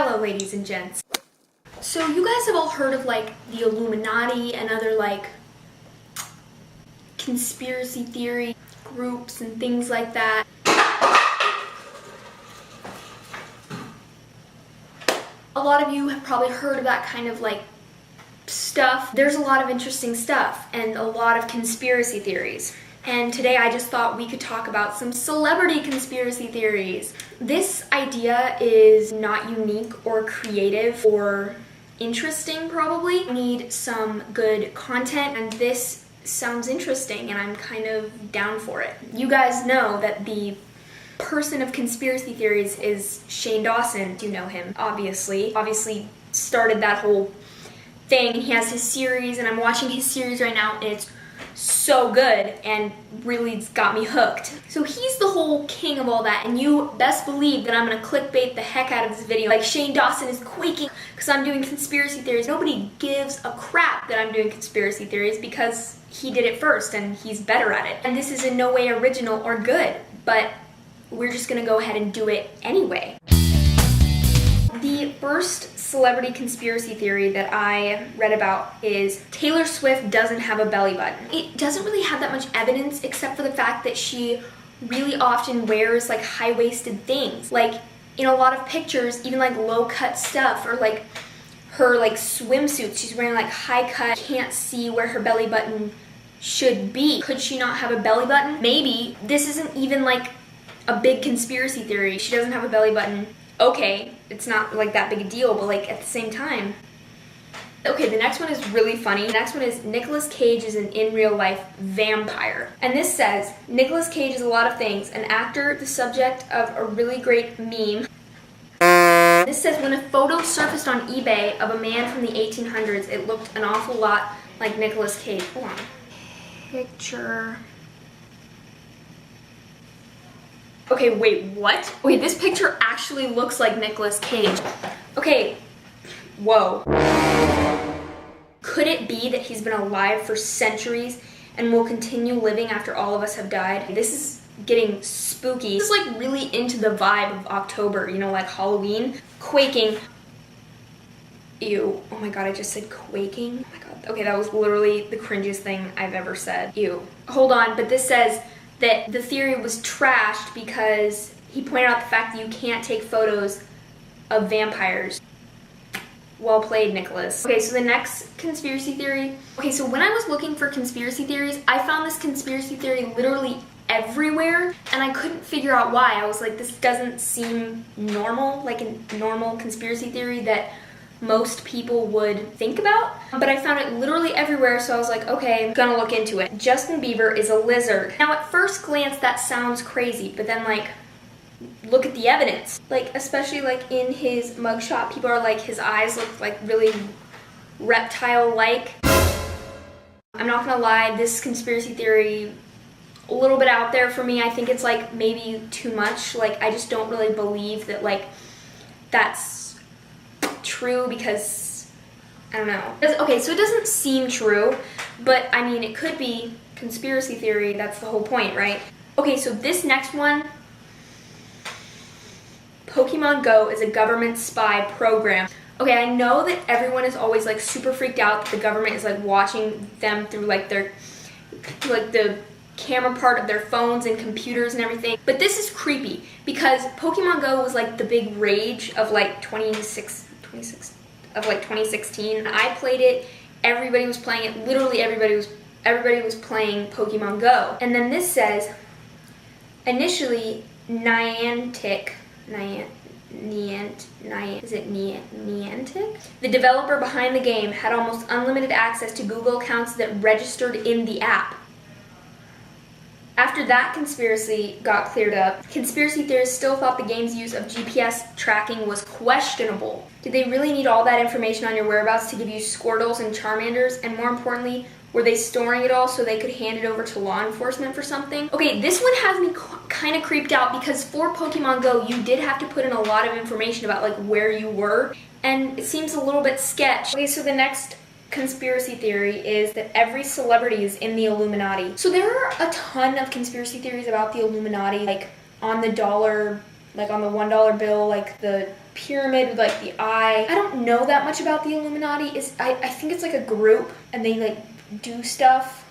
Hello, ladies and gents. So you guys have all heard of like the Illuminati and other like conspiracy theory groups and things like that. A lot of you have probably heard of that kind of like stuff. There's a lot of interesting stuff and a lot of conspiracy theories. And today I just thought we could talk about some celebrity conspiracy theories. This idea is not unique or creative or interesting probably. We need some good content and this sounds interesting and I'm kind of down for it. You guys know that the person of conspiracy theories is Shane Dawson. You know him, obviously. Obviously started that whole thing. He has his series and I'm watching his series right now and it's so good and really got me hooked. So he's the whole king of all that and you best believe that I'm gonna clickbait the heck out of this video. Like Shane Dawson is quaking because I'm doing conspiracy theories. Nobody gives a crap that I'm doing conspiracy theories because he did it first and he's better at it. And this is in no way original or good, but we're just gonna go ahead and do it anyway. The first celebrity conspiracy theory that I read about is Taylor Swift doesn't have a belly button. It doesn't really have that much evidence except for the fact that she really often wears like high-waisted things. Like in a lot of pictures, even like low-cut stuff or like her like swimsuits, she's wearing like high-cut, can't see where her belly button should be. Could she not have a belly button? Maybe. This isn't even like a big conspiracy theory. She doesn't have a belly button. Okay, it's not like that big a deal, but like at the same time. Okay, the next one is really funny. The next one is Nicolas Cage is an in real life vampire. And this says, Nicolas Cage is a lot of things, an actor, the subject of a really great meme. This says, when a photo surfaced on eBay of a man from the 1800s, it looked an awful lot like Nicolas Cage. Hold on. Picture. Okay, wait, what? Wait, this picture actually looks like Nicolas Cage. Okay, whoa. Could it be that he's been alive for centuries and will continue living after all of us have died? This is getting spooky. This is like really into the vibe of October, you know, like Halloween. Quaking. Ew, oh my god, I just said quaking. Oh my god, okay, that was literally the cringiest thing I've ever said. Ew. Hold on, but this says that the theory was trashed because he pointed out the fact that you can't take photos of vampires. Well played, Nicholas. Okay, so the next conspiracy theory. Okay, so when I was looking for conspiracy theories, I found this conspiracy theory literally everywhere, and I couldn't figure out why. I was like, this doesn't seem normal, like a normal conspiracy theory that most people would think about, but I found it literally everywhere, so I was like, okay, I'm gonna look into it. Justin Bieber is a lizard. Now at first glance that sounds crazy, but then like look at the evidence. Like especially like in his mugshot, people are like his eyes look like really reptile-like. I'm not gonna lie, this conspiracy theory a little bit out there for me. I think it's like maybe too much. Like I just don't really believe that like that's true because I don't know. Okay, so it doesn't seem true, but I mean it could be conspiracy theory. That's the whole point, right? Okay, so this next one, Pokemon Go is a government spy program. Okay, I know that everyone is always like super freaked out that the government is like watching them through like their like the camera part of their phones and computers and everything. But this is creepy because Pokemon Go was like the big rage of like 2016. I played it, everybody was playing it, literally everybody was playing Pokemon Go. And then this says, initially Niantic, the developer behind the game, had almost unlimited access to Google accounts that registered in the app. After that conspiracy got cleared up, conspiracy theorists still thought the game's use of GPS tracking was questionable. Did they really need all that information on your whereabouts to give you Squirtles and Charmanders? And more importantly, were they storing it all so they could hand it over to law enforcement for something? Okay, this one has me kind of creeped out because for Pokemon Go, you did have to put in a lot of information about like where you were, and it seems a little bit sketch. Okay, so the next conspiracy theory is that every celebrity is in the Illuminati. So there are a ton of conspiracy theories about the Illuminati, like on the dollar, like on the $1 bill, like the pyramid with like the eye. I don't know that much about the Illuminati. I think it's like a group and they like do stuff.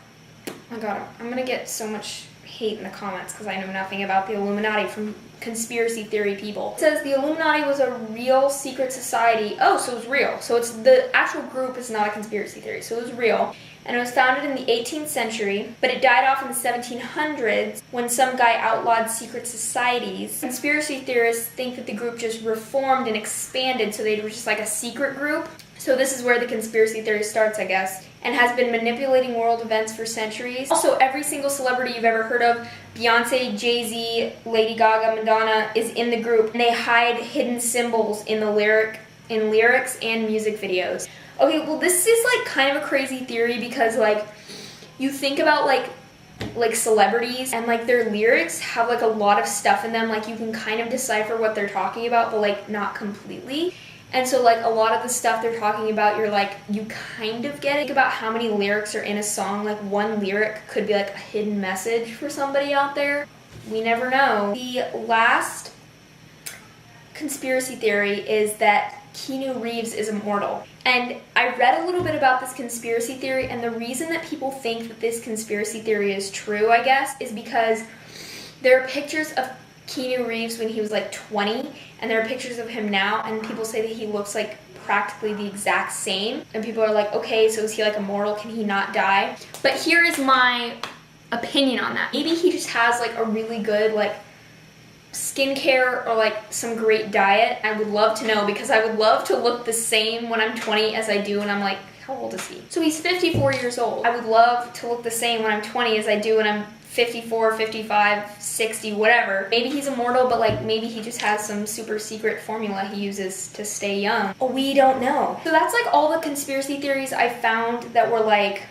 Oh my god, I'm gonna get so much hate in the comments because I know nothing about the Illuminati from conspiracy theory people. It says the Illuminati was a real secret society. Oh, so it was real. So it's the actual group is not a conspiracy theory. So it was real. And it was founded in the 18th century, but it died off in the 1700s when some guy outlawed secret societies. Conspiracy theorists think that the group just reformed and expanded, so they were just like a secret group. So this is where the conspiracy theory starts, I guess, and has been manipulating world events for centuries. Also, every single celebrity you've ever heard of, Beyonce, Jay-Z, Lady Gaga, Madonna, is in the group. And they hide hidden symbols in the lyrics and music videos. Okay, well this is like kind of a crazy theory because like you think about like celebrities and like their lyrics have like a lot of stuff in them, like you can kind of decipher what they're talking about but like not completely. And so like a lot of the stuff they're talking about, you're like, you kind of get it. Think about how many lyrics are in a song. Like one lyric could be like a hidden message for somebody out there. We never know. The last conspiracy theory is that Keanu Reeves is immortal. And I read a little bit about this conspiracy theory, and the reason that people think that this conspiracy theory is true, I guess, is because there are pictures of Keanu Reeves when he was like 20, and there are pictures of him now, and people say that he looks like practically the exact same. And people are like, okay, so is he like immortal? Can he not die? But here is my opinion on that. Maybe he just has like a really good like skincare or like some great diet. I would love to know because I would love to look the same when I'm 20 as I do when I'm like, how old is he? So he's 54 years old. I would love to look the same when I'm 20 as I do when I'm 54, 55, 60, whatever. Maybe he's immortal, but like maybe he just has some super secret formula he uses to stay young. We don't know. So that's like all the conspiracy theories I found that were like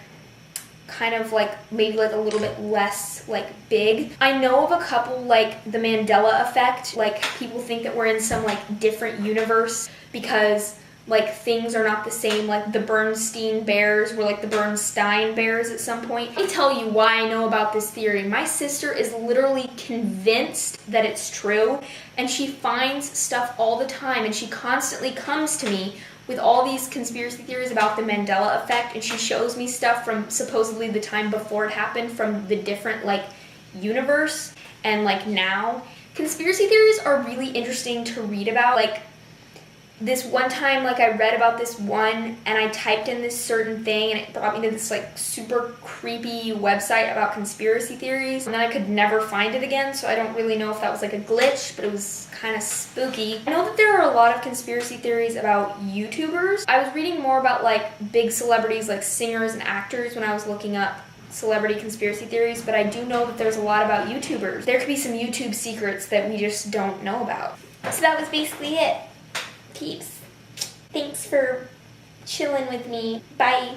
kind of like maybe like a little bit less like big. I know of a couple like the Mandela effect, like people think that we're in some like different universe because like things are not the same, like the Bernstein Bears were like the Bernstein Bears at some point. Let me tell you why I know about this theory. My sister is literally convinced that it's true, and she finds stuff all the time, and she constantly comes to me with all these conspiracy theories about the Mandela effect, and she shows me stuff from supposedly the time before it happened from the different like universe and like now. Conspiracy theories are really interesting to read about. Like this one time, like I read about this one and I typed in this certain thing and it brought me to this like super creepy website about conspiracy theories, and then I could never find it again, so I don't really know if that was like a glitch, but it was kind of spooky. I know that there are a lot of conspiracy theories about YouTubers. I was reading more about like big celebrities like singers and actors when I was looking up celebrity conspiracy theories, but I do know that there's a lot about YouTubers. There could be some YouTube secrets that we just don't know about. So that was basically it. Peeps. Thanks for chilling with me. Bye.